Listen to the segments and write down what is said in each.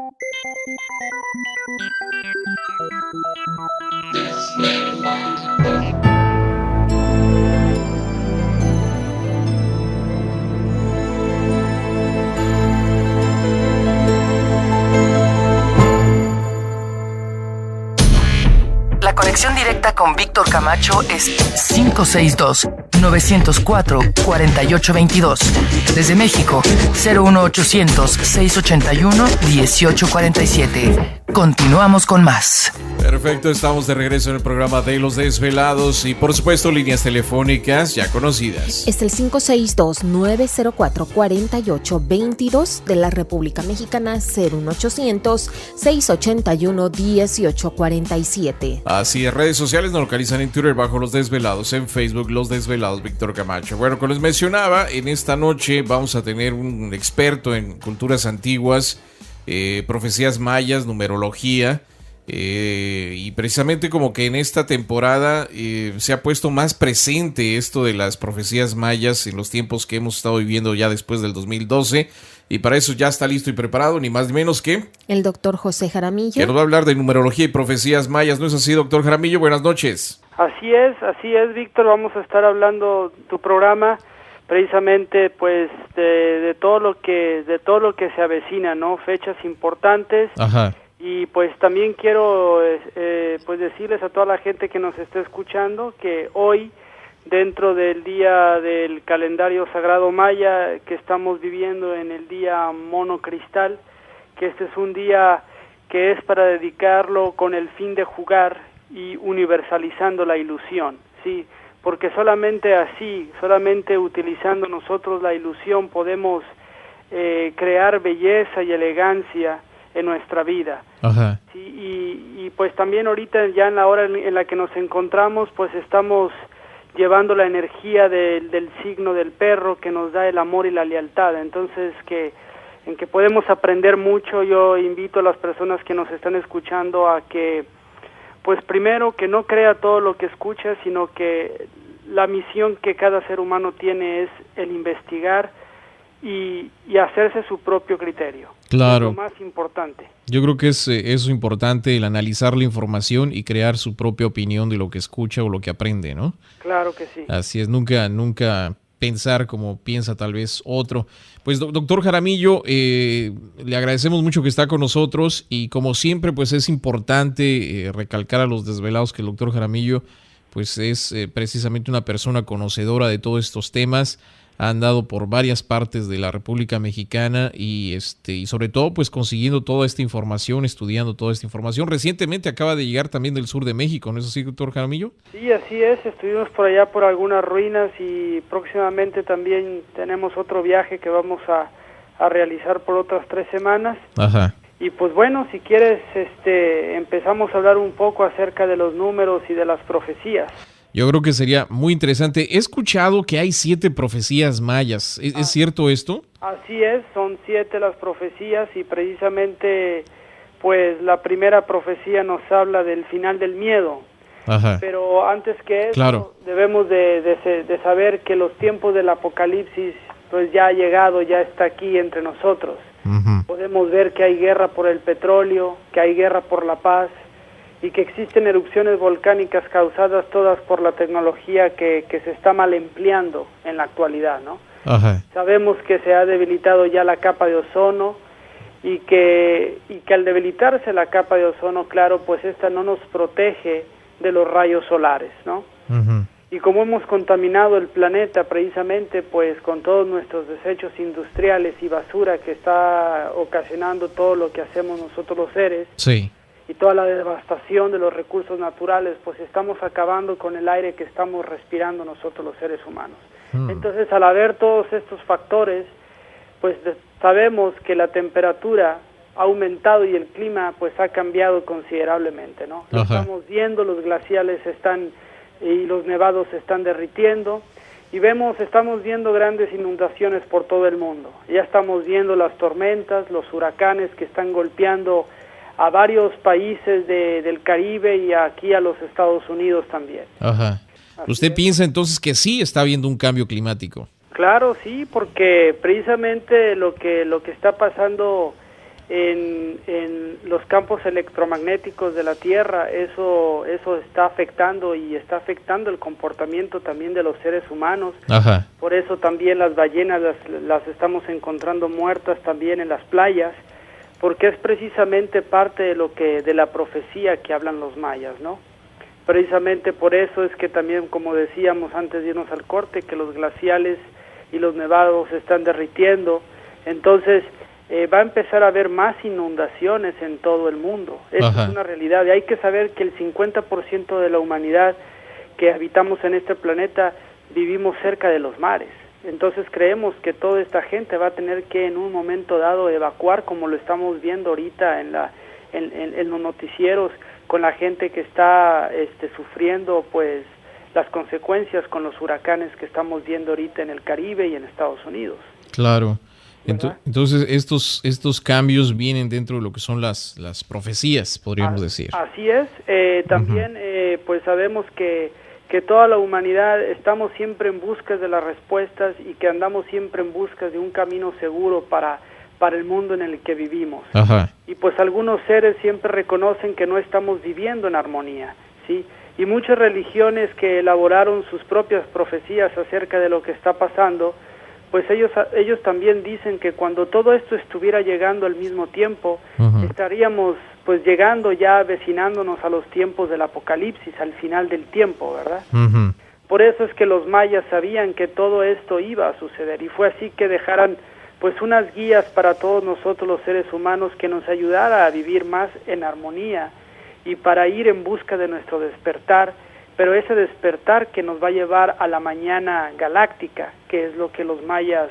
La conexión directa con Víctor Camacho es 562-904-4822. Desde México, 01800-681-1847. Continuamos con más. Perfecto, estamos de regreso en el programa de Los Desvelados y por supuesto líneas telefónicas ya conocidas. Es el 562-904-4822 de la República Mexicana, 01800-681-1847. Así es, redes sociales nos localizan en Twitter bajo Los Desvelados, en Facebook Los Desvelados Víctor Camacho. Bueno, como les mencionaba, en esta noche vamos a tener un experto en culturas antiguas, profecías mayas, numerología. Y precisamente como que en esta temporada se ha puesto más presente esto de las profecías mayas en los tiempos que hemos estado viviendo ya después del 2012, y para eso ya está listo y preparado, ni más ni menos que el doctor José Jaramillo, que nos va a hablar de numerología y profecías mayas. ¿No es así, doctor Jaramillo? Buenas noches. Así es, Víctor. Vamos a estar hablando tu programa precisamente pues de todo lo que se avecina, ¿no? Fechas importantes. Ajá. Y pues también quiero pues decirles a toda la gente que nos está escuchando que hoy, dentro del día del calendario sagrado maya que estamos viviendo en el día mono cristal, que este es un día que es para dedicarlo con el fin de jugar y universalizando la ilusión, ¿sí? Porque solamente así, solamente utilizando nosotros la ilusión podemos crear belleza y elegancia en nuestra vida. Ajá. Sí, y pues también ahorita ya en la hora en la que nos encontramos, pues estamos llevando la energía del signo del perro que nos da el amor y la lealtad. Entonces en que podemos aprender mucho. Yo invito a las personas que nos están escuchando a que pues primero que no crea todo lo que escucha, sino que la misión que cada ser humano tiene es el investigar y hacerse su propio criterio. Claro. Es lo más importante. Yo creo que es eso importante, el analizar la información y crear su propia opinión de lo que escucha o lo que aprende, ¿no? Claro que sí. Así es, nunca pensar como piensa tal vez otro. Pues doctor Jaramillo, le agradecemos mucho que está con nosotros y como siempre pues es importante recalcar a los desvelados que el doctor Jaramillo pues es precisamente una persona conocedora de todos estos temas. Ha andado por varias partes de la República Mexicana y sobre todo pues consiguiendo toda esta información, estudiando toda esta información. Recientemente acaba de llegar también del sur de México, ¿no es así, doctor Jaramillo? Sí, así es. Estuvimos por allá por algunas ruinas y próximamente también tenemos otro viaje que vamos a realizar por otras 3 semanas. Ajá. Y pues bueno, si quieres empezamos a hablar un poco acerca de los números y de las profecías. Yo creo que sería muy interesante. He escuchado que hay 7 profecías mayas. ¿Es cierto esto? Así es, son 7 las profecías y precisamente pues la primera profecía nos habla del final del miedo. Ajá. Pero antes que eso, claro, debemos de saber que los tiempos del apocalipsis pues ya ha llegado, ya está aquí entre nosotros. Uh-huh. Podemos ver que hay guerra por el petróleo, que hay guerra por la paz, y que existen erupciones volcánicas causadas todas por la tecnología que se está mal empleando en la actualidad, ¿no? Ajá. Sabemos que se ha debilitado ya la capa de ozono y que al debilitarse la capa de ozono, claro, pues esta no nos protege de los rayos solares, ¿no? Uh-huh. Y como hemos contaminado el planeta precisamente pues con todos nuestros desechos industriales y basura que está ocasionando todo lo que hacemos nosotros los seres, sí, y toda la devastación de los recursos naturales, pues estamos acabando con el aire que estamos respirando nosotros los seres humanos. Entonces, al haber todos estos factores, pues sabemos que la temperatura ha aumentado y el clima pues ha cambiado considerablemente, ¿no? Lo estamos viendo, los glaciales y los nevados se están derritiendo y estamos viendo grandes inundaciones por todo el mundo. Ya estamos viendo las tormentas, los huracanes que están golpeando a varios países del Caribe y aquí a los Estados Unidos también. Ajá. ¿Usted piensa entonces que sí está habiendo un cambio climático? Claro, sí, porque precisamente lo que está pasando en los campos electromagnéticos de la Tierra, eso está afectando y está afectando el comportamiento también de los seres humanos. Ajá. Por eso también las ballenas las estamos encontrando muertas también en las playas, porque es precisamente parte de la profecía que hablan los mayas, ¿no? Precisamente por eso es que también, como decíamos antes de irnos al corte, que los glaciales y los nevados se están derritiendo. Entonces va a empezar a haber más inundaciones en todo el mundo. Eso es una realidad, y hay que saber que el 50% de la humanidad que habitamos en este planeta vivimos cerca de los mares. Entonces creemos que toda esta gente va a tener que en un momento dado evacuar, como lo estamos viendo ahorita en los noticieros, con la gente que está sufriendo pues las consecuencias con los huracanes que estamos viendo ahorita en el Caribe y en Estados Unidos. Claro. Entonces estos cambios vienen dentro de lo que son las profecías, podríamos decir. Así es. También pues sabemos que toda la humanidad estamos siempre en busca de las respuestas y que andamos siempre en busca de un camino seguro para el mundo en el que vivimos. Ajá. Y pues algunos seres siempre reconocen que no estamos viviendo en armonía, ¿sí? Y muchas religiones que elaboraron sus propias profecías acerca de lo que está pasando, pues ellos también dicen que cuando todo esto estuviera llegando al mismo tiempo, estaríamos pues llegando ya, avecinándonos a los tiempos del apocalipsis, al final del tiempo, ¿verdad? Por eso es que los mayas sabían que todo esto iba a suceder, y fue así que dejaran pues unas guías para todos nosotros los seres humanos que nos ayudara a vivir más en armonía y para ir en busca de nuestro despertar, pero ese despertar que nos va a llevar a la mañana galáctica, que es lo que los mayas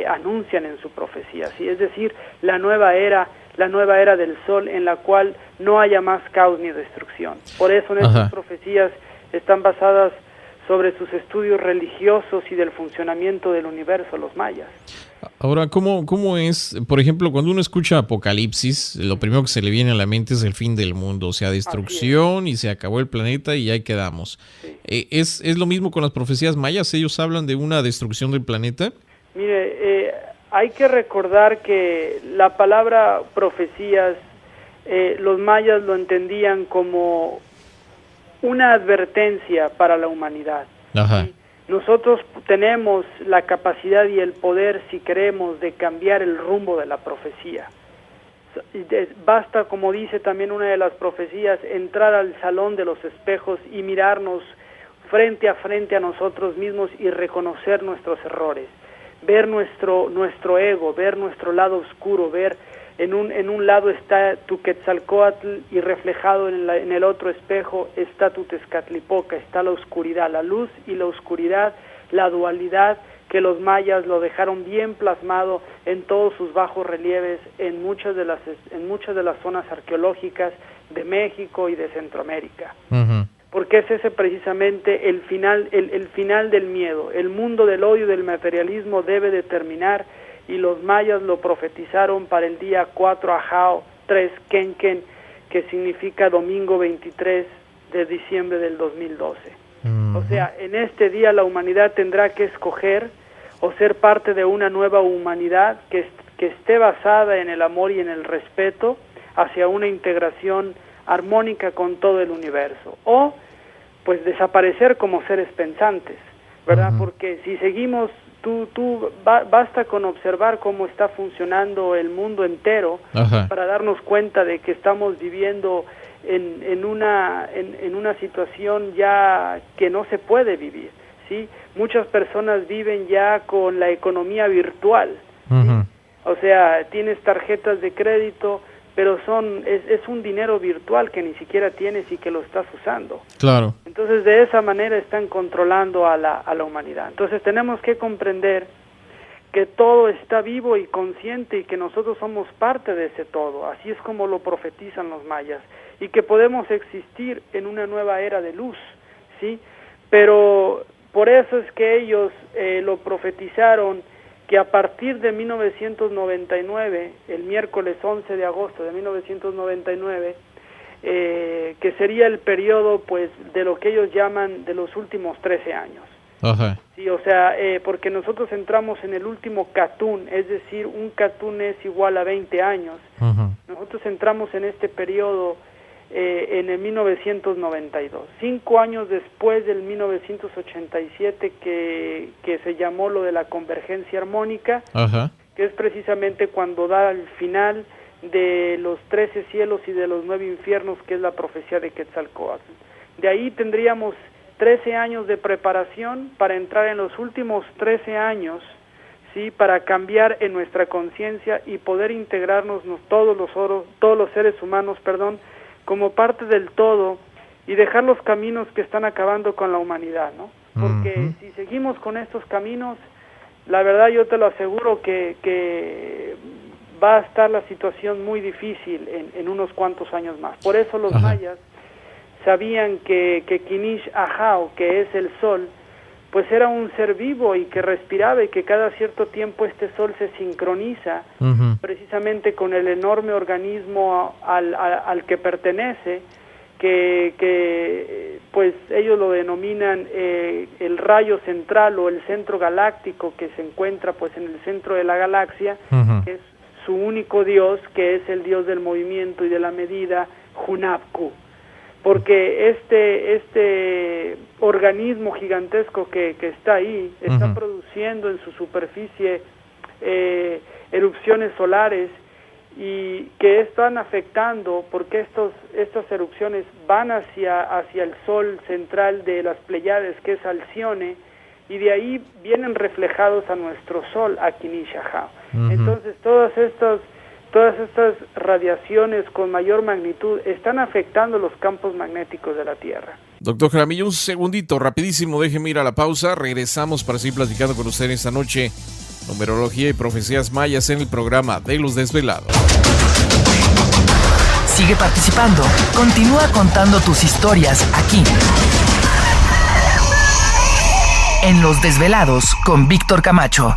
anuncian en su profecía, ¿sí? Es decir, la nueva era del sol, en la cual no haya más caos ni destrucción. Por eso en estas profecías están basadas sobre sus estudios religiosos y del funcionamiento del universo, los mayas. Ahora, ¿cómo es? Por ejemplo, cuando uno escucha Apocalipsis, lo primero que se le viene a la mente es el fin del mundo, o sea, destrucción y se acabó el planeta y ahí quedamos. Sí. ¿Es lo mismo con las profecías mayas? ¿Ellos hablan de una destrucción del planeta? Mire, hay que recordar que la palabra profecías, los mayas lo entendían como una advertencia para la humanidad. Ajá. ¿Sí? Nosotros tenemos la capacidad y el poder, si queremos, de cambiar el rumbo de la profecía. Basta, como dice también una de las profecías, entrar al salón de los espejos y mirarnos frente a nosotros mismos y reconocer nuestros errores, ver nuestro ego, ver nuestro lado oscuro, ver en un lado está tu Quetzalcóatl y reflejado en el otro espejo está tu Tezcatlipoca, está la oscuridad, la luz y la oscuridad, la dualidad que los mayas lo dejaron bien plasmado en todos sus bajos relieves en muchas de las zonas arqueológicas de México y de Centroamérica. Porque es ese precisamente el final del miedo. El mundo del odio y del materialismo debe de terminar, y los mayas lo profetizaron para el día 4 Ajao 3 Quenquen, que significa domingo 23 de diciembre del 2012. O sea, en este día la humanidad tendrá que escoger o ser parte de una nueva humanidad que esté basada en el amor y en el respeto hacia una integración armónica con todo el universo, o pues desaparecer como seres pensantes, ¿verdad? Porque si seguimos, basta con observar cómo está funcionando el mundo entero para darnos cuenta de que estamos viviendo en una situación ya que no se puede vivir, ¿sí? Muchas personas viven ya con la economía virtual, ¿sí? O sea, tienes tarjetas de crédito, pero es un dinero virtual que ni siquiera tienes y que lo estás usando. Claro. Entonces, de esa manera están controlando a la humanidad. Entonces, tenemos que comprender que todo está vivo y consciente y que nosotros somos parte de ese todo. Así es como lo profetizan los mayas, y que podemos existir en una nueva era de luz, ¿sí? Pero por eso es que ellos lo profetizaron, que a partir de 1999, el miércoles 11 de agosto de 1999, que sería el periodo pues de lo que ellos llaman de los últimos 13 años. Ajá. Sí, o sea, porque nosotros entramos en el último catún, es decir, un catún es igual a 20 años. Ajá. Nosotros entramos en este periodo en el 1992, 5 años después del 1987 que se llamó lo de la convergencia armónica, Ajá. que es precisamente cuando da el final de los 13 cielos y de los 9 infiernos, que es la profecía de Quetzalcóatl. De ahí tendríamos 13 años de preparación para entrar en los últimos 13 años, ¿sí?, para cambiar en nuestra conciencia y poder integrarnos todos los seres humanos, como parte del todo y dejar los caminos que están acabando con la humanidad, ¿no? Porque si seguimos con estos caminos, la verdad yo te lo aseguro que va a estar la situación muy difícil en unos cuantos años más. Por eso los mayas sabían que Kinish Ajao, que es el sol, pues era un ser vivo y que respiraba, y que cada cierto tiempo este sol se sincroniza precisamente con el enorme organismo al que pertenece, que pues ellos lo denominan el rayo central o el centro galáctico, que se encuentra pues en el centro de la galaxia, que es su único dios, que es el dios del movimiento y de la medida, Hunabku. Porque este organismo gigantesco que está ahí, está produciendo en su superficie erupciones solares, y que están afectando, porque estas erupciones van hacia el sol central de las Pleiades, que es Alcione, y de ahí vienen reflejados a nuestro sol, a Kinish Ajao. Entonces todas estas radiaciones con mayor magnitud están afectando los campos magnéticos de la Tierra. Doctor Jaramillo, un segundito, rapidísimo, déjeme ir a la pausa. Regresamos para seguir platicando con usted esta noche. Numerología y profecías mayas en el programa de Los Desvelados. Sigue participando. Continúa contando tus historias aquí, en Los Desvelados con Víctor Camacho.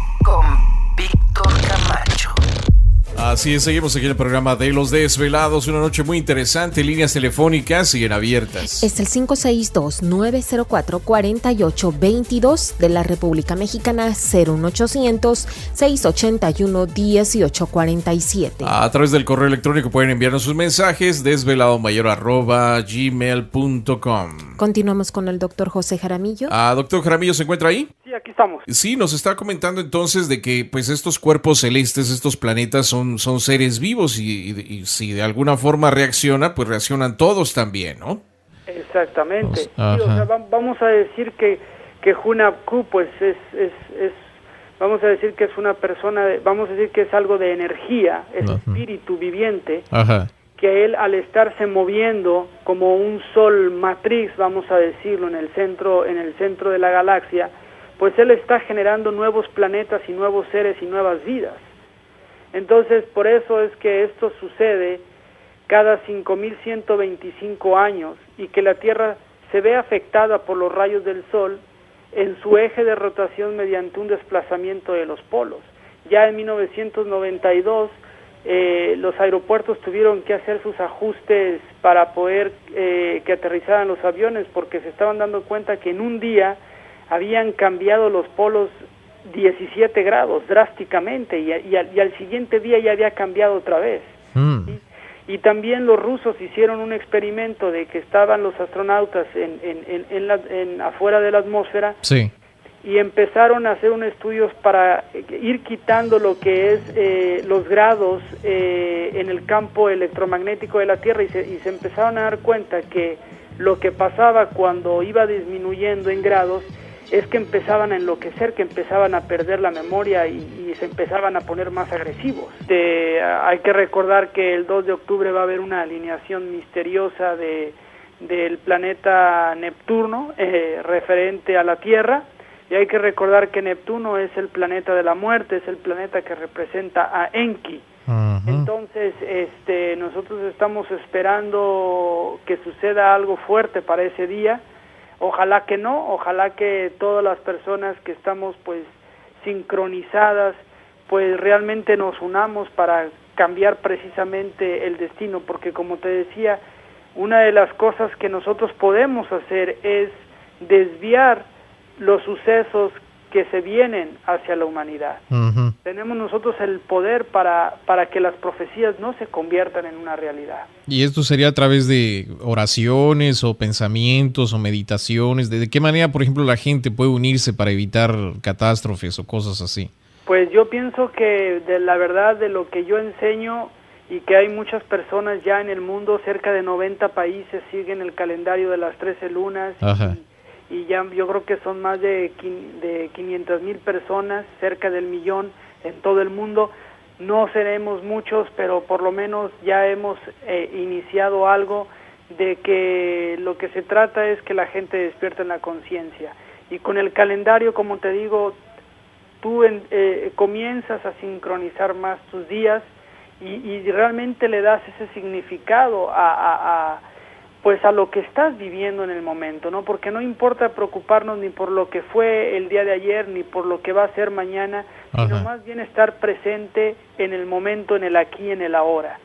Así es, seguimos aquí en el programa de Los Desvelados. Una noche muy interesante. Líneas telefónicas siguen abiertas. Es el 562-904-4822 de la República Mexicana, 01800-681-1847. A través del correo electrónico pueden enviarnos sus mensajes, desveladomayor@gmail.com. Continuamos con el doctor José Jaramillo. Doctor Jaramillo, ¿se encuentra ahí? Sí, aquí estamos. Sí, nos está comentando entonces de que pues estos cuerpos celestes, estos planetas son seres vivos y si de alguna forma reacciona, pues reaccionan todos también, ¿no? Exactamente. Sí, o sea, vamos a decir que Hunabku pues es vamos a decir que es una persona, vamos a decir que es algo de energía, es espíritu viviente, que él, al estarse moviendo como un sol matriz, vamos a decirlo, en el centro de la galaxia, pues él está generando nuevos planetas y nuevos seres y nuevas vidas. Entonces, por eso es que esto sucede cada 5.125 años, y que la Tierra se ve afectada por los rayos del Sol en su eje de rotación mediante un desplazamiento de los polos. Ya en 1992 los aeropuertos tuvieron que hacer sus ajustes para poder que aterrizaran los aviones, porque se estaban dando cuenta que en un día habían cambiado los polos 17 grados drásticamente, y al siguiente día ya había cambiado otra vez. ¿Sí? Y también los rusos hicieron un experimento de que estaban los astronautas afuera de la atmósfera, sí, y empezaron a hacer un estudios para ir quitando lo que es los grados en el campo electromagnético de la Tierra, y se empezaron a dar cuenta que lo que pasaba cuando iba disminuyendo en grados es que empezaban a enloquecer, que empezaban a perder la memoria y se empezaban a poner más agresivos. Hay que recordar que el 2 de octubre va a haber una alineación misteriosa del planeta Neptuno referente a la Tierra, y hay que recordar que Neptuno es el planeta de la muerte, es el planeta que representa a Enki. Entonces, nosotros estamos esperando que suceda algo fuerte para ese día. Ojalá que no, ojalá que todas las personas que estamos pues sincronizadas, pues realmente nos unamos para cambiar precisamente el destino, porque como te decía, una de las cosas que nosotros podemos hacer es desviar los sucesos que se vienen hacia la humanidad. Ujú. Tenemos nosotros el poder para que las profecías no se conviertan en una realidad. ¿Y esto sería a través de oraciones o pensamientos o meditaciones? ¿De qué manera, por ejemplo, la gente puede unirse para evitar catástrofes o cosas así? Pues yo pienso que de la verdad de lo que yo enseño y que hay muchas personas ya en el mundo, cerca de 90 países siguen el calendario de las 13 lunas. Ajá. Y ya yo creo que son más de 500,000 personas, cerca del 1,000,000 en todo el mundo. No seremos muchos, pero por lo menos ya hemos iniciado algo de que lo que se trata es que la gente despierte en la conciencia. Y con el calendario, como te digo, tú comienzas a sincronizar más tus días y realmente le das ese significado pues a lo que estás viviendo en el momento, ¿no? Porque no importa preocuparnos ni por lo que fue el día de ayer, ni por lo que va a ser mañana, sino Ajá. más bien estar presente en el momento, en el aquí, en el ahora.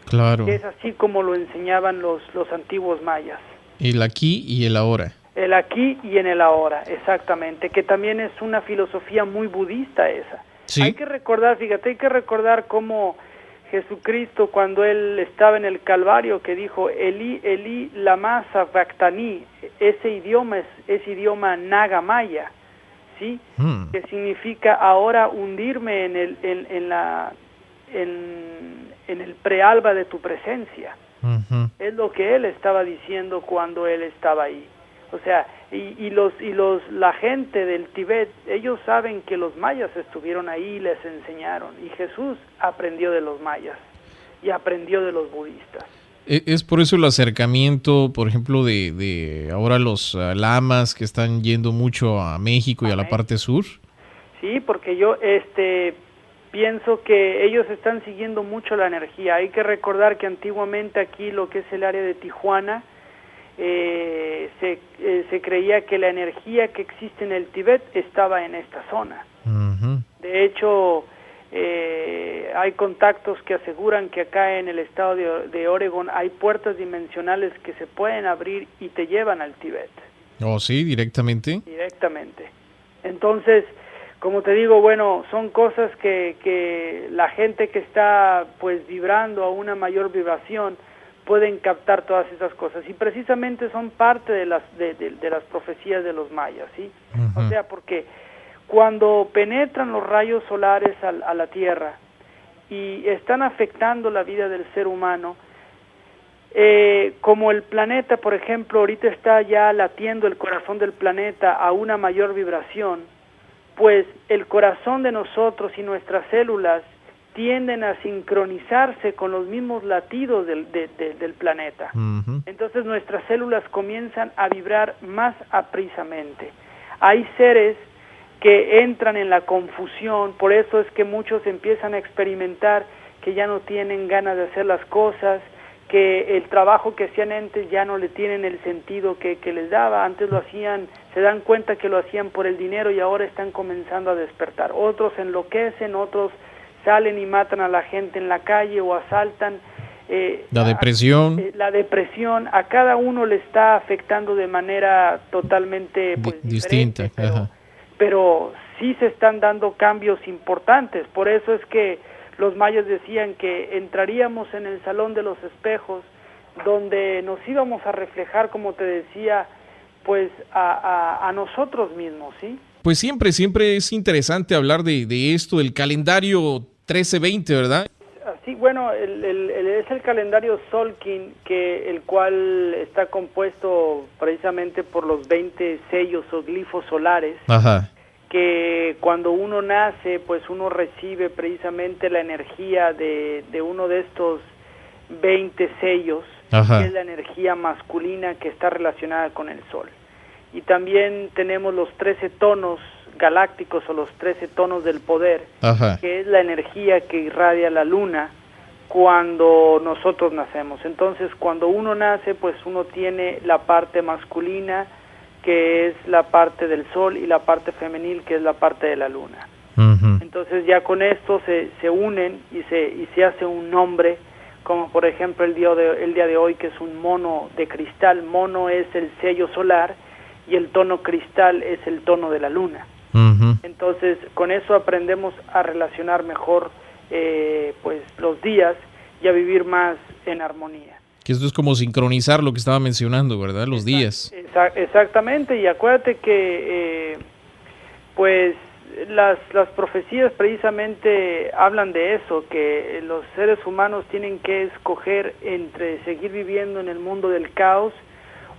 Claro. Es así como lo enseñaban los antiguos mayas. El aquí y el ahora. El aquí y en el ahora, exactamente, que también es una filosofía muy budista esa. Sí. Hay que recordar, fíjate, hay que recordar cómo Jesucristo, cuando él estaba en el Calvario, que dijo Eli, Eli, lama sabactani, ese idioma es idioma naga maya, ¿sí? Que significa ahora hundirme en el prealba de tu presencia. Ujú. Es lo que él estaba diciendo cuando él estaba ahí. O sea, la gente del Tíbet, ellos saben que los mayas estuvieron ahí y les enseñaron, y Jesús aprendió de los mayas y aprendió de los budistas. Es por eso el acercamiento, por ejemplo, de ahora los lamas que están yendo mucho a México y a la parte sur. Sí, porque yo pienso que ellos están siguiendo mucho la energía. Hay que recordar que antiguamente aquí, lo que es el área de Tijuana, se creía que la energía que existe en el Tíbet estaba en esta zona. Ujú. De hecho, hay contactos que aseguran que acá en el estado de Oregon hay puertas dimensionales que se pueden abrir y te llevan al Tíbet. Oh, sí, directamente. Directamente. Entonces, como te digo, bueno, son cosas que la gente que está pues vibrando a una mayor vibración pueden captar todas esas cosas, y precisamente son parte de las profecías de los mayas, ¿sí? Ujú. O sea, porque cuando penetran los rayos solares a la Tierra y están afectando la vida del ser humano, como el planeta, por ejemplo, ahorita está ya latiendo el corazón del planeta a una mayor vibración, pues el corazón de nosotros y nuestras células tienden a sincronizarse con los mismos latidos del planeta. Ujú. Entonces nuestras células comienzan a vibrar más aprisamente. Hay seres que entran en la confusión, por eso es que muchos empiezan a experimentar que ya no tienen ganas de hacer las cosas, que el trabajo que hacían antes ya no le tienen el sentido que les daba. Antes lo hacían, se dan cuenta que lo hacían por el dinero y ahora están comenzando a despertar. Otros enloquecen, otros salen y matan a la gente en la calle o asaltan. La depresión. La depresión a cada uno le está afectando de manera totalmente pues, distinta. pero sí se están dando cambios importantes. Por eso es que los mayas decían que entraríamos en el salón de los espejos, donde nos íbamos a reflejar, como te decía, pues a nosotros mismos, ¿sí? Pues siempre es interesante hablar de esto, del calendario 1320, ¿verdad? Sí, bueno, es el calendario Solkin, el cual está compuesto precisamente por los 20 sellos o glifos solares. Ajá. Que cuando uno nace, pues uno recibe precisamente la energía de uno de estos 20 sellos, Ajá. que es la energía masculina que está relacionada con el Sol. Y también tenemos los 13 tonos galácticos o los 13 tonos del poder, Ajá. que es la energía que irradia la luna cuando nosotros nacemos. Entonces, cuando uno nace, pues uno tiene la parte masculina, que es la parte del sol, y la parte femenil, que es la parte de la luna. Uh-huh. Entonces ya con esto se unen y se hace un nombre, como por ejemplo el día de hoy, que es un mono de cristal. Mono es el sello solar y el tono cristal es el tono de la luna. Entonces, con eso aprendemos a relacionar mejor pues los días y a vivir más en armonía. Que esto es como sincronizar lo que estaba mencionando, ¿verdad? Los días. Exactamente, y acuérdate que pues las profecías precisamente hablan de eso, que los seres humanos tienen que escoger entre seguir viviendo en el mundo del caos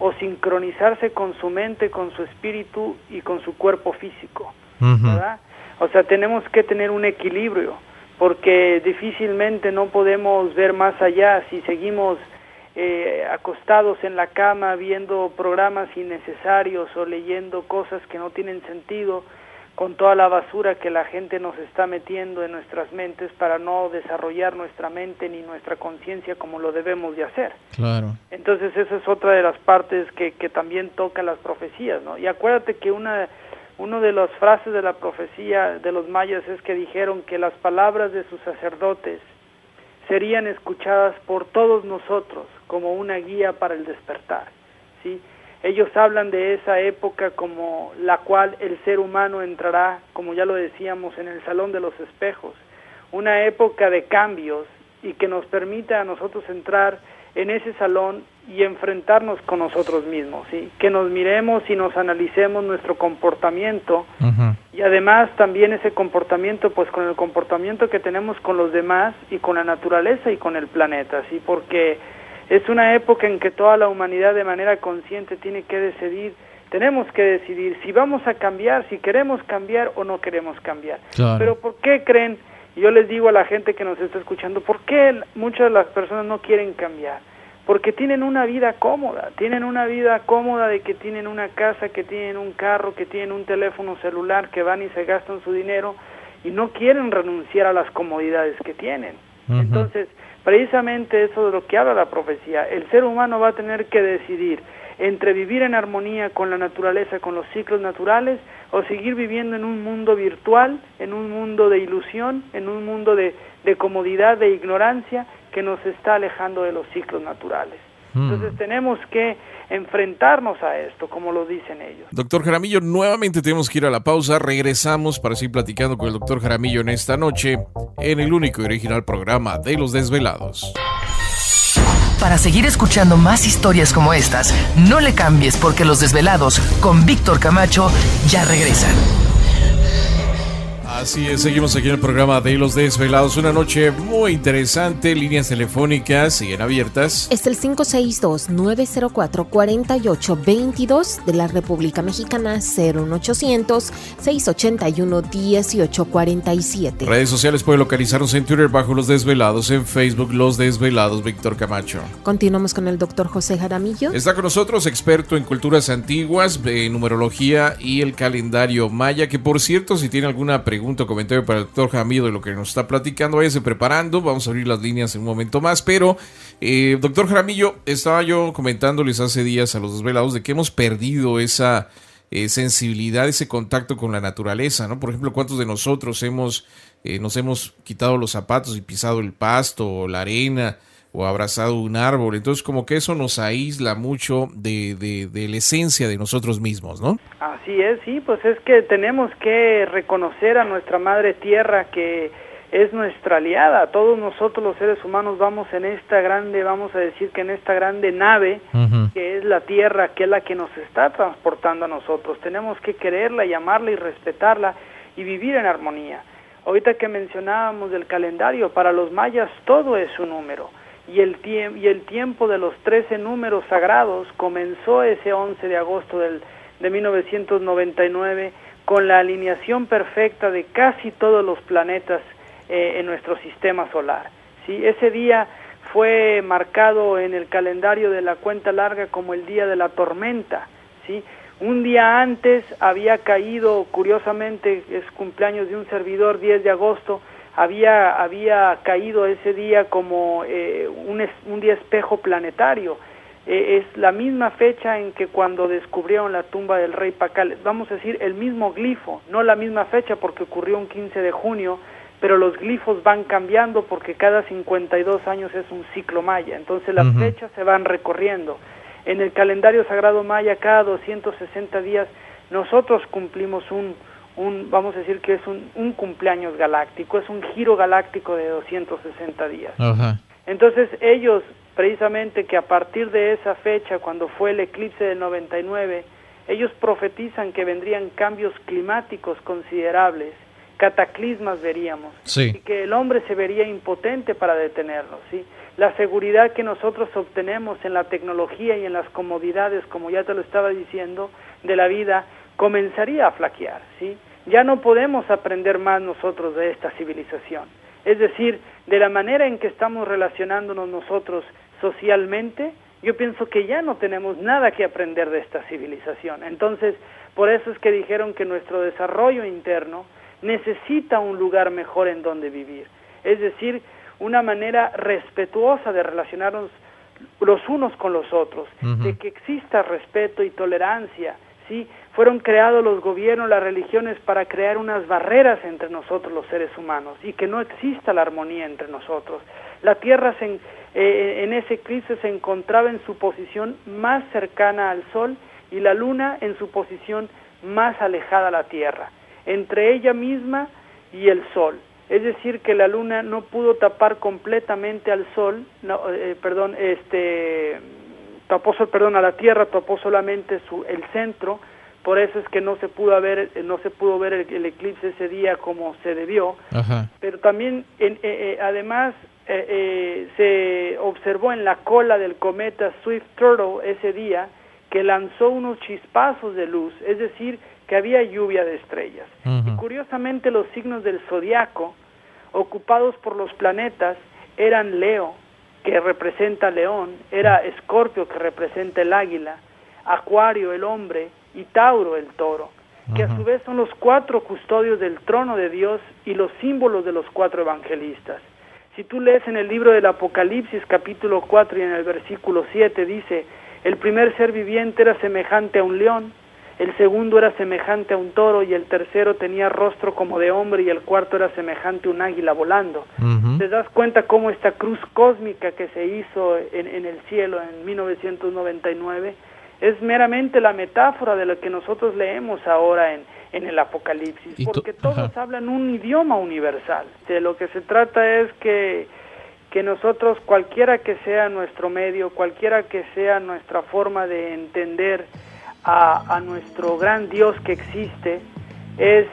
o sincronizarse con su mente, con su espíritu y con su cuerpo físico, ¿verdad? O sea, tenemos que tener un equilibrio, porque difícilmente no podemos ver más allá si seguimos acostados en la cama viendo programas innecesarios o leyendo cosas que no tienen sentido, con toda la basura que la gente nos está metiendo en nuestras mentes para no desarrollar nuestra mente ni nuestra conciencia como lo debemos de hacer. Claro. Entonces esa es otra de las partes que también toca las profecías, ¿no? Y acuérdate que una de las frases de la profecía de los mayas es que dijeron que las palabras de sus sacerdotes serían escuchadas por todos nosotros como una guía para el despertar, ¿sí? Ellos hablan de esa época como la cual el ser humano entrará, como ya lo decíamos, en el salón de los espejos, una época de cambios y que nos permita a nosotros entrar en ese salón y enfrentarnos con nosotros mismos, ¿sí? Que nos miremos y nos analicemos nuestro comportamiento y además también ese comportamiento, pues con el comportamiento que tenemos con los demás y con la naturaleza y con el planeta, ¿sí? Porque es una época en que toda la humanidad de manera consciente tiene que decidir, tenemos que decidir si vamos a cambiar, si queremos cambiar o no queremos cambiar. Claro. Pero ¿por qué creen? Yo les digo a la gente que nos está escuchando, ¿por qué muchas de las personas no quieren cambiar? Porque tienen una vida cómoda de que tienen una casa, que tienen un carro, que tienen un teléfono celular, que van y se gastan su dinero y no quieren renunciar a las comodidades que tienen. Entonces, precisamente eso de lo que habla la profecía, el ser humano va a tener que decidir entre vivir en armonía con la naturaleza, con los ciclos naturales, o seguir viviendo en un mundo virtual, en un mundo de ilusión, en un mundo de comodidad, de ignorancia, que nos está alejando de los ciclos naturales. Entonces tenemos que enfrentarnos a esto, como lo dicen ellos. Doctor Jaramillo, nuevamente tenemos que ir a la pausa. Regresamos para seguir platicando con el doctor Jaramillo en esta noche, en el único y original programa de Los Desvelados. Para seguir escuchando más historias como estas, no le cambies, porque Los Desvelados con Víctor Camacho ya regresan. Así es, seguimos aquí en el programa de Los Desvelados. Una noche muy interesante, líneas telefónicas siguen abiertas. Es el 562-904-4822 de la República Mexicana, 01800-681-1847. Redes sociales, puede localizarnos en Twitter bajo Los Desvelados, en Facebook Los Desvelados, Víctor Camacho. Continuamos con el doctor José Jaramillo. Está con nosotros, experto en culturas antiguas, numerología y el calendario maya, que por cierto, si tiene alguna pregunta o comentario para el doctor Jaramillo de lo que nos está platicando, váyase preparando, vamos a abrir las líneas en un momento más, pero doctor Jaramillo, estaba yo comentándoles hace días a Los Desvelados de que hemos perdido esa sensibilidad, ese contacto con la naturaleza, ¿no? Por ejemplo, ¿cuántos de nosotros nos hemos quitado los zapatos y pisado el pasto o la arena o abrazado un árbol? Entonces como que eso nos aísla mucho de la esencia de nosotros mismos, ¿no? Así es, sí, pues es que tenemos que reconocer a nuestra madre tierra, que es nuestra aliada. Todos nosotros los seres humanos vamos en esta grande, vamos a decir que en esta grande nave, que es la tierra, que es la que nos está transportando a nosotros. Tenemos que quererla y amarla y respetarla y vivir en armonía. Ahorita que mencionábamos del calendario, para los mayas todo es un número. Y el tiempo de los 13 números sagrados comenzó ese 11 de agosto de 1999 con la alineación perfecta de casi todos los planetas en nuestro sistema solar. ¿Sí? Ese día fue marcado en el calendario de la cuenta larga como el día de la tormenta. ¿Sí? Un día antes había caído, curiosamente, es cumpleaños de un servidor, 10 de agosto, había caído ese día como un día espejo planetario. Es la misma fecha en que cuando descubrieron la tumba del rey Pacal, vamos a decir el mismo glifo, no la misma fecha porque ocurrió un 15 de junio, pero los glifos van cambiando porque cada 52 años es un ciclo maya, entonces las fechas se van recorriendo. En el calendario sagrado maya, cada 260 días, nosotros cumplimos vamos a decir que es un cumpleaños galáctico, es un giro galáctico de 260 días. Ajá. Entonces ellos, precisamente que a partir de esa fecha, cuando fue el eclipse del 99, ellos profetizan que vendrían cambios climáticos considerables, cataclismas veríamos, Sí. y que el hombre se vería impotente para detenerlos, ¿sí? La seguridad que nosotros obtenemos en la tecnología y en las comodidades, como ya te lo estaba diciendo, de la vida, comenzaría a flaquear, ¿sí? Ya no podemos aprender más nosotros de esta civilización. Es decir, de la manera en que estamos relacionándonos nosotros socialmente, yo pienso que ya no tenemos nada que aprender de esta civilización. Entonces, por eso es que dijeron que nuestro desarrollo interno necesita un lugar mejor en donde vivir. Es decir, una manera respetuosa de relacionarnos los unos con los otros, de que exista respeto y tolerancia, ¿sí? Fueron creados los gobiernos, las religiones para crear unas barreras entre nosotros los seres humanos y que no exista la armonía entre nosotros. La Tierra en ese eclipse se encontraba en su posición más cercana al Sol y la Luna en su posición más alejada a la Tierra, entre ella misma y el Sol. Es decir, que la Luna no pudo tapar completamente al Sol, a la Tierra, tapó solamente el centro. Por eso es que no se pudo ver el eclipse ese día como se debió. Ajá. Pero también, además, se observó en la cola del cometa Swift Turtle ese día que lanzó unos chispazos de luz, es decir, que había lluvia de estrellas. Y curiosamente los signos del zodiaco ocupados por los planetas eran Leo, que representa león, era Escorpio, que representa el águila, Acuario, el hombre, y Tauro, el toro, que a su vez son los 4 custodios del trono de Dios y los símbolos de los 4 evangelistas. Si tú lees en el libro del Apocalipsis, capítulo 4, y en el versículo 7, dice, el primer ser viviente era semejante a un león, el segundo era semejante a un toro, y el tercero tenía rostro como de hombre, y el cuarto era semejante a un águila volando. ¿Te das cuenta cómo esta cruz cósmica que se hizo en el cielo en 1999 es meramente la metáfora de lo que nosotros leemos ahora en el Apocalipsis? Porque todos hablan un idioma universal. De lo que se trata es que nosotros, cualquiera que sea nuestro medio, cualquiera que sea nuestra forma de entender a nuestro gran Dios que existe, es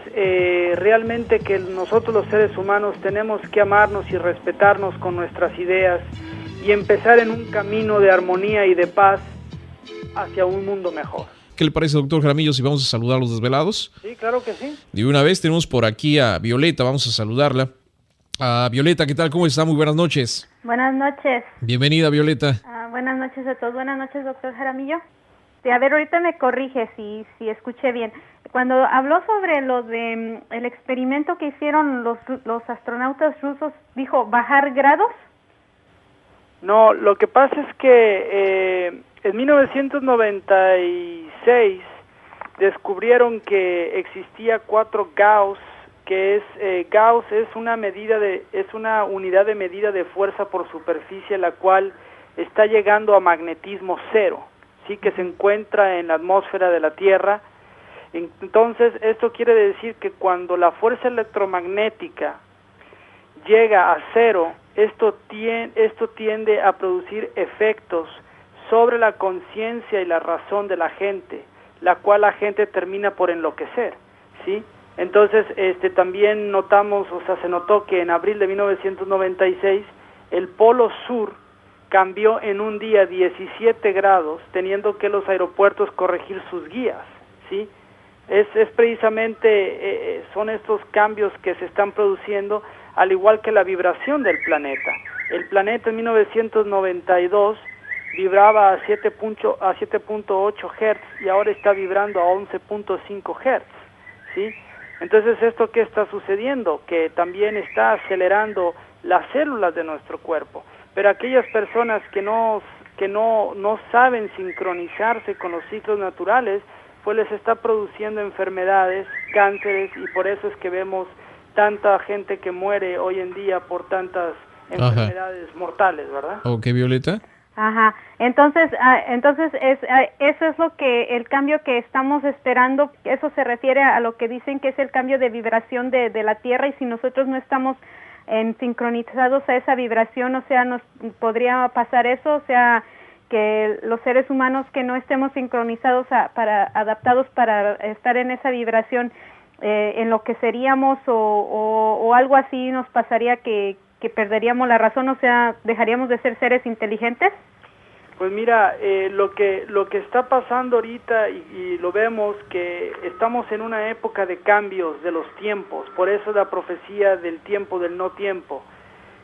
realmente que nosotros los seres humanos tenemos que amarnos y respetarnos con nuestras ideas y empezar en un camino de armonía y de paz hacia un mundo mejor. ¿Qué le parece, doctor Jaramillo, si vamos a saludar a los desvelados? Sí, claro que sí. De una vez tenemos por aquí a Violeta, vamos a saludarla. Violeta, ¿qué tal? ¿Cómo está? Muy buenas noches. Buenas noches. Bienvenida, Violeta. Buenas noches a todos. Buenas noches, doctor Jaramillo. A ver, ahorita me corrige si escuché bien. Cuando habló sobre lo de el experimento que hicieron los astronautas rusos, ¿dijo bajar grados? No, lo que pasa es que en 1996 descubrieron que existía 4 Gauss, que es Gauss es una unidad de medida de fuerza por superficie, la cual está llegando a magnetismo cero, sí, que se encuentra en la atmósfera de la Tierra. Entonces, esto quiere decir que cuando la fuerza electromagnética llega a cero, esto tiende a producir efectos sobre la conciencia y la razón de la gente, la cual la gente termina por enloquecer, ¿sí? Entonces, también se notó que en abril de 1996 el polo sur cambió en un día 17 grados, teniendo que los aeropuertos corregir sus guías, ¿sí? Es precisamente, son estos cambios que se están produciendo, al igual que la vibración del planeta. El planeta en 1992 vibraba a 7.8 Hz y ahora está vibrando a 11.5 Hz, ¿sí? Entonces, ¿esto qué está sucediendo? Que también está acelerando las células de nuestro cuerpo. Pero aquellas personas que no saben sincronizarse con los ciclos naturales, pues les está produciendo enfermedades, cánceres, y por eso es que vemos tanta gente que muere hoy en día por tantas enfermedades mortales, ¿verdad? Ok, Violeta. Ajá, entonces eso es lo que, el cambio que estamos esperando, eso se refiere a lo que dicen que es el cambio de vibración de la Tierra, y si nosotros no estamos sincronizados a esa vibración, o sea, nos podría pasar eso, o sea, que los seres humanos que no estemos sincronizados adaptados para estar en esa vibración, en lo que seríamos o algo así nos pasaría que perderíamos la razón, o sea, dejaríamos de ser seres inteligentes. Pues mira, lo que está pasando ahorita y lo vemos, que estamos en una época de cambios de los tiempos, por eso la profecía del tiempo del no tiempo,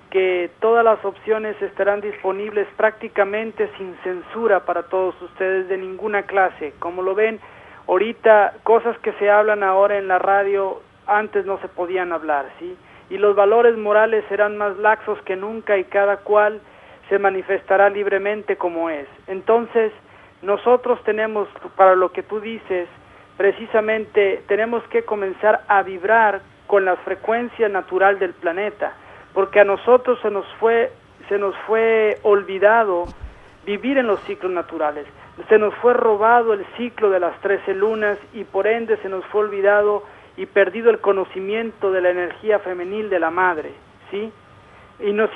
que todas las opciones estarán disponibles prácticamente sin censura para todos ustedes de ninguna clase. Como lo ven, ahorita cosas que se hablan ahora en la radio antes no se podían hablar, ¿sí? Y los valores morales serán más laxos que nunca y cada cual se manifestará libremente como es. Entonces, nosotros tenemos, para lo que tú dices, precisamente tenemos que comenzar a vibrar con la frecuencia natural del planeta, porque a nosotros se nos fue olvidado vivir en los ciclos naturales. Se nos fue robado el ciclo de las 13 lunas y por ende se nos fue olvidado y perdido el conocimiento de la energía femenil de la madre, ¿sí? Y nos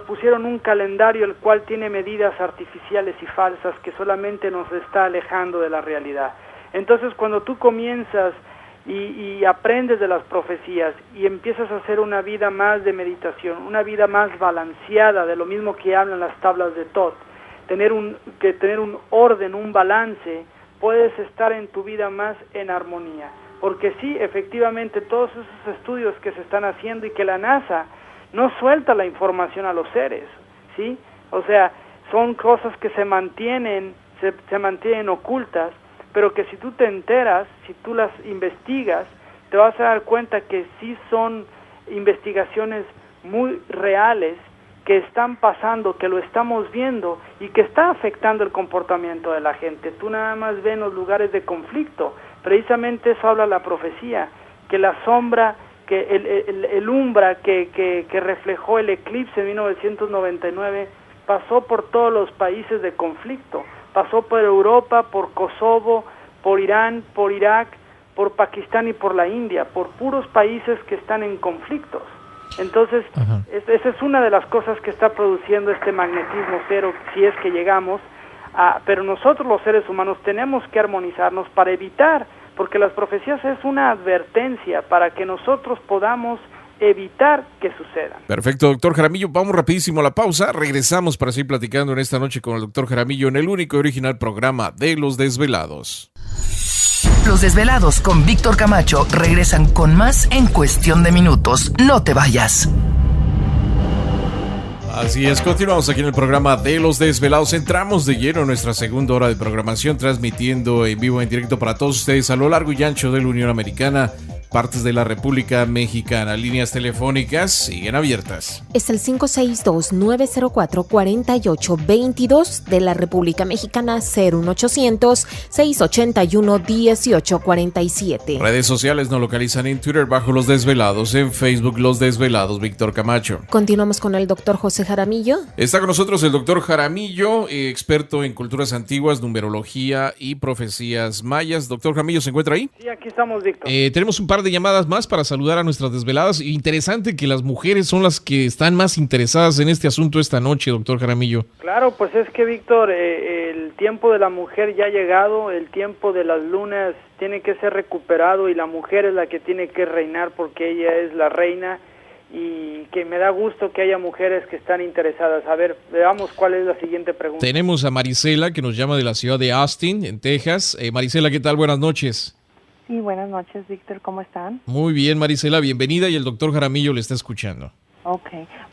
pusieron un calendario el cual tiene medidas artificiales y falsas que solamente nos está alejando de la realidad. Entonces, cuando tú comienzas y aprendes de las profecías y empiezas a hacer una vida más de meditación, una vida más balanceada, de lo mismo que hablan las tablas de Tot, tener un orden, un balance, puedes estar en tu vida más en armonía. Porque sí, efectivamente, todos esos estudios que se están haciendo y que la NASA no suelta la información a los seres, ¿sí? O sea, son cosas que se mantienen ocultas, pero que si tú te enteras, si tú las investigas, te vas a dar cuenta que sí son investigaciones muy reales, que están pasando, que lo estamos viendo y que está afectando el comportamiento de la gente. Tú nada más ves en los lugares de conflicto. Precisamente eso habla la profecía, que la sombra, que el umbra que reflejó el eclipse en 1999 pasó por todos los países de conflicto, pasó por Europa, por Kosovo, por Irán, por Irak, por Pakistán y por la India, por puros países que están en conflictos. Entonces, esa es una de las cosas que está produciendo este magnetismo cero, si es que llegamos pero nosotros los seres humanos tenemos que armonizarnos para evitar, porque las profecías es una advertencia para que nosotros podamos evitar que sucedan. Perfecto, doctor Jaramillo, vamos rapidísimo a la pausa, regresamos para seguir platicando en esta noche con el doctor Jaramillo en el único y original programa de Los Desvelados. Los Desvelados con Víctor Camacho regresan con más en cuestión de minutos. No te vayas. Así es, continuamos aquí en el programa de Los Desvelados. Entramos de lleno en nuestra segunda hora de programación, transmitiendo en vivo, en directo para todos ustedes a lo largo y ancho de la Unión Americana, partes de la República Mexicana. Líneas telefónicas siguen abiertas. Es el 562-904-4822 de la República Mexicana, 01800-681-1847. Redes sociales nos localizan en Twitter bajo Los Desvelados, en Facebook Los Desvelados, Víctor Camacho. Continuamos con el doctor José Jaramillo. Está con nosotros el doctor Jaramillo, experto en culturas antiguas, numerología y profecías mayas. Doctor Jaramillo, ¿se encuentra ahí? Sí, aquí estamos, Víctor. Tenemos un par de llamadas más para saludar a nuestras desveladas. Interesante que las mujeres son las que están más interesadas en este asunto esta noche, doctor Jaramillo. Claro, pues es que, Víctor, el tiempo de la mujer ya ha llegado, el tiempo de las lunas tiene que ser recuperado y la mujer es la que tiene que reinar porque ella es la reina, y que me da gusto que haya mujeres que están interesadas. A ver, veamos cuál es la siguiente pregunta. Tenemos a Marisela, que nos llama de la ciudad de Austin, en Texas. Marisela, ¿qué tal? Buenas noches. Sí, buenas noches, Víctor, ¿cómo están? Muy bien, Marisela, bienvenida, y el doctor Jaramillo le está escuchando. Ok,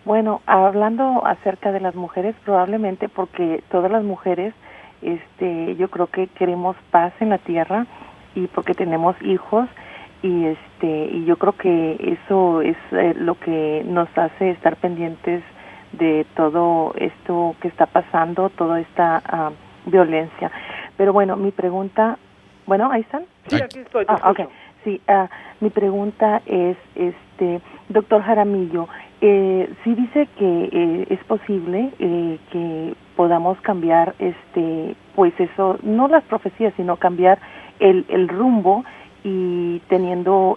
bueno, hablando acerca de las mujeres, probablemente porque todas las mujeres, yo creo que queremos paz en la tierra y porque tenemos hijos, y yo creo que eso es lo que nos hace estar pendientes de todo esto que está pasando, toda esta violencia. Pero bueno, mi pregunta, bueno, ¿ahí están? Sí, aquí estoy. Okay. Sí, mi pregunta es, doctor Jaramillo, sí dice que es posible que podamos cambiar pues eso, no las profecías, sino cambiar el rumbo y teniendo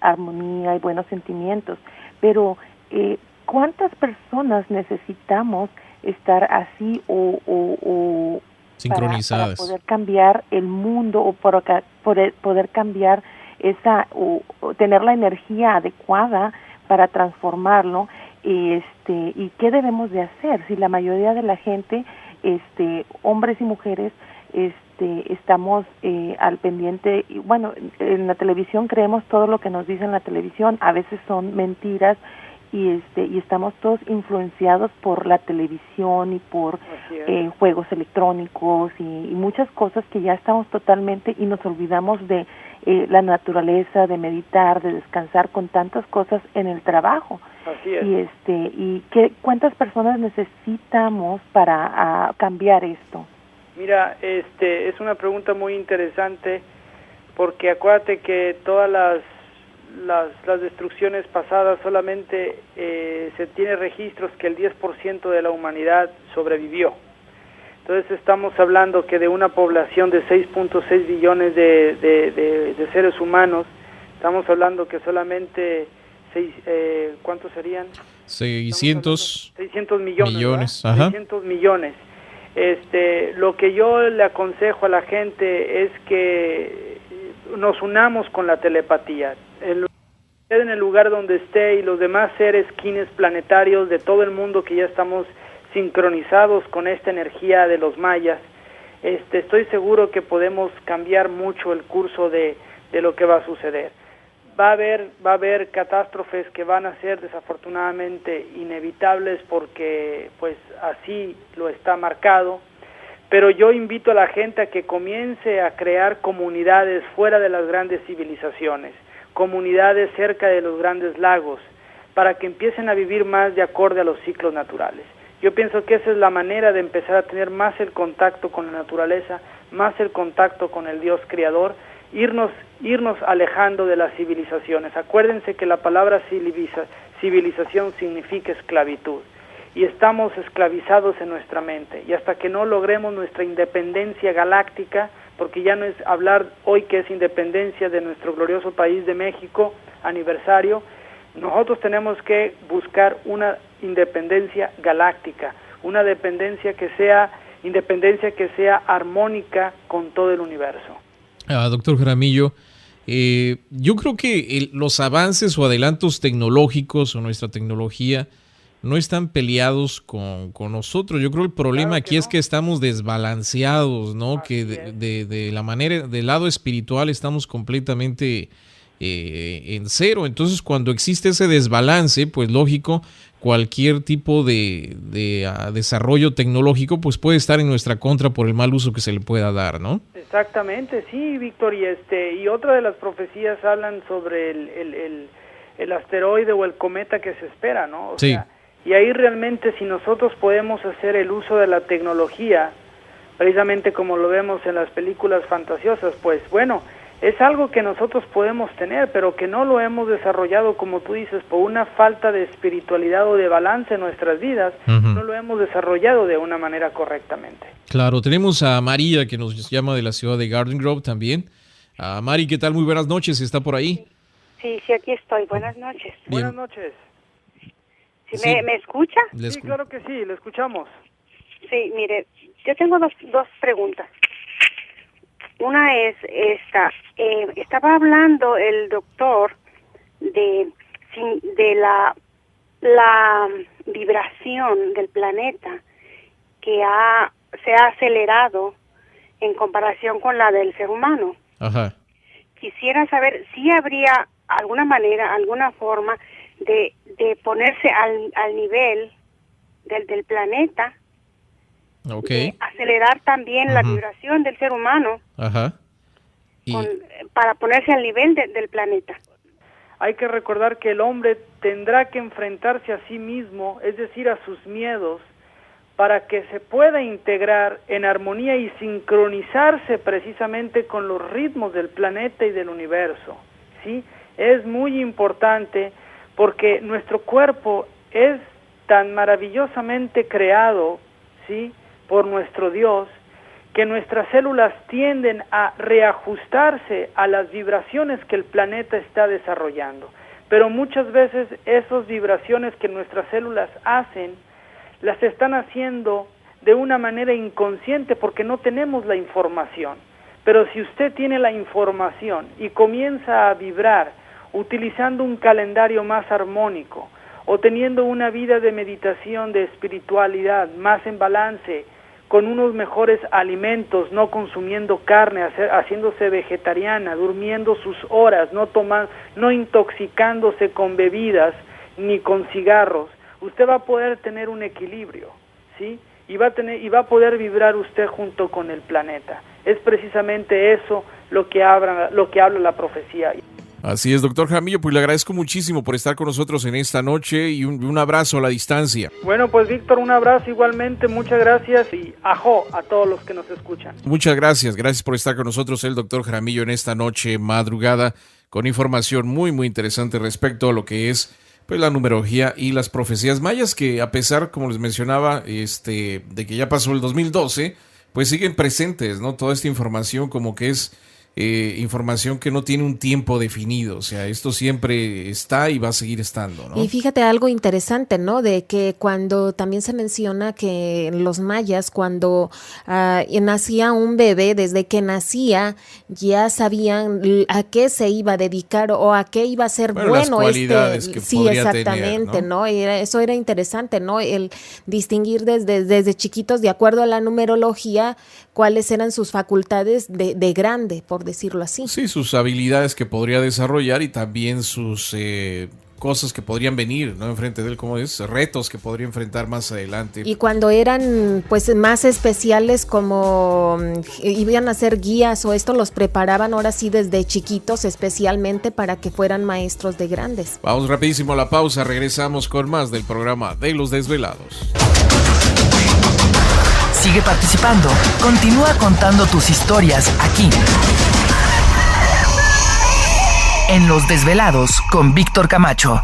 armonía y buenos sentimientos. Pero ¿cuántas personas necesitamos estar así o sincronizadas para poder cambiar el mundo o para poder cambiar o tener la energía adecuada para transformarlo? Y qué debemos de hacer si la mayoría de la gente, hombres y mujeres, estamos al pendiente? Y bueno, en la televisión creemos todo lo que nos dicen en la televisión, a veces son mentiras, y estamos todos influenciados por la televisión y por juegos electrónicos y muchas cosas que ya estamos totalmente, y nos olvidamos de la naturaleza, de meditar, de descansar con tantas cosas en el trabajo. Así es. ¿Cuántas personas necesitamos para cambiar esto? Mira, es una pregunta muy interesante, porque acuérdate que todas las destrucciones pasadas solamente se tiene registros que el 10% de la humanidad sobrevivió. Entonces estamos hablando que de una población de 6.6 billones de seres humanos, estamos hablando que solamente ¿cuántos serían? 600 millones. Ajá. 600 millones. Lo que yo le aconsejo a la gente es que nos unamos con la telepatía. En el lugar donde esté, y los demás seres quines planetarios de todo el mundo que ya estamos sincronizados con esta energía de los mayas, estoy seguro que podemos cambiar mucho el curso de lo que va a suceder. Va a haber catástrofes que van a ser desafortunadamente inevitables, porque pues así lo está marcado, pero yo invito a la gente a que comience a crear comunidades fuera de las grandes civilizaciones, comunidades cerca de los grandes lagos, para que empiecen a vivir más de acorde a los ciclos naturales. Yo pienso que esa es la manera de empezar a tener más el contacto con la naturaleza, más el contacto con el Dios creador, irnos alejando de las civilizaciones. Acuérdense que la palabra civilización significa esclavitud, y estamos esclavizados en nuestra mente, y hasta que no logremos nuestra independencia galáctica, porque ya no es hablar hoy que es independencia de nuestro glorioso país de México, aniversario, nosotros tenemos que buscar una independencia galáctica, una independencia que sea armónica con todo el universo. Doctor Jaramillo, yo creo que los avances o adelantos tecnológicos o nuestra tecnología no están peleados con nosotros. Yo creo que el problema aquí es que estamos desbalanceados, ¿no? Que de la manera, del lado espiritual estamos completamente en cero. Entonces, cuando existe ese desbalance, pues lógico, cualquier tipo de desarrollo tecnológico pues puede estar en nuestra contra por el mal uso que se le pueda dar, ¿no? Exactamente, sí, Víctor, y otra de las profecías hablan sobre el asteroide o el cometa que se espera, ¿no? O sea, y ahí realmente, si nosotros podemos hacer el uso de la tecnología, precisamente como lo vemos en las películas fantasiosas, pues bueno, es algo que nosotros podemos tener, pero que no lo hemos desarrollado, como tú dices, por una falta de espiritualidad o de balance en nuestras vidas. No lo hemos desarrollado de una manera correctamente. Claro, tenemos a María, que nos llama de la ciudad de Garden Grove también. Mari, ¿qué tal? Muy buenas noches, ¿está por ahí? Sí, aquí estoy. Buenas noches. Bien. Buenas noches. ¿Sí? ¿Me escucha? Sí, claro que sí, le escuchamos. Sí, mire, yo tengo dos preguntas. Una es esta. Estaba hablando el doctor de la vibración del planeta que se ha acelerado en comparación con la del ser humano. Ajá. Quisiera saber si habría alguna manera, alguna forma de ponerse al nivel del planeta. Okay. Acelerar también la vibración del ser humano. Ajá. Para ponerse al nivel del planeta. Hay que recordar que el hombre tendrá que enfrentarse a sí mismo, es decir, a sus miedos, para que se pueda integrar en armonía y sincronizarse precisamente con los ritmos del planeta y del universo, ¿sí? Es muy importante, porque nuestro cuerpo es tan maravillosamente creado, ¿sí?, por nuestro Dios, que nuestras células tienden a reajustarse a las vibraciones que el planeta está desarrollando. Pero muchas veces esas vibraciones que nuestras células hacen, las están haciendo de una manera inconsciente porque no tenemos la información. Pero si usted tiene la información y comienza a vibrar utilizando un calendario más armónico o teniendo una vida de meditación, de espiritualidad más en balance, con unos mejores alimentos, no consumiendo carne, haciéndose vegetariana, durmiendo sus horas, no intoxicándose con bebidas ni con cigarros, usted va a poder tener un equilibrio, ¿sí? Y va a poder vibrar usted junto con el planeta. Es precisamente eso lo que habla la profecía. Así es, doctor Jaramillo, pues le agradezco muchísimo por estar con nosotros en esta noche y un abrazo a la distancia. Bueno, pues Víctor, un abrazo igualmente, muchas gracias y ajó a todos los que nos escuchan. Muchas gracias por estar con nosotros el doctor Jaramillo en esta noche madrugada con información muy interesante respecto a lo que es pues la numerología y las profecías mayas, que a pesar, como les mencionaba, de que ya pasó el 2012, pues siguen presentes, ¿no? Toda esta información como que es información que no tiene un tiempo definido, o sea, esto siempre está y va a seguir estando, ¿no? Y fíjate algo interesante, ¿no? De que cuando también se menciona que los mayas, cuando nacía un bebé, desde que nacía ya sabían a qué se iba a dedicar o a qué iba a ser bueno. Las cualidades que sí, podría exactamente, tener, ¿no? Eso era interesante, ¿no? El distinguir desde chiquitos, de acuerdo a la numerología, cuáles eran sus facultades de grande, por decirlo así. Sí, sus habilidades que podría desarrollar y también sus cosas que podrían venir, ¿no? Enfrente de él, como es, retos que podría enfrentar más adelante. Y cuando eran pues más especiales, como iban a ser guías o esto, los preparaban ahora sí desde chiquitos especialmente para que fueran maestros de grandes. Vamos rapidísimo a la pausa, regresamos con más del programa de Los Desvelados. Sigue participando, continúa contando tus historias aquí, en Los Desvelados con Víctor Camacho.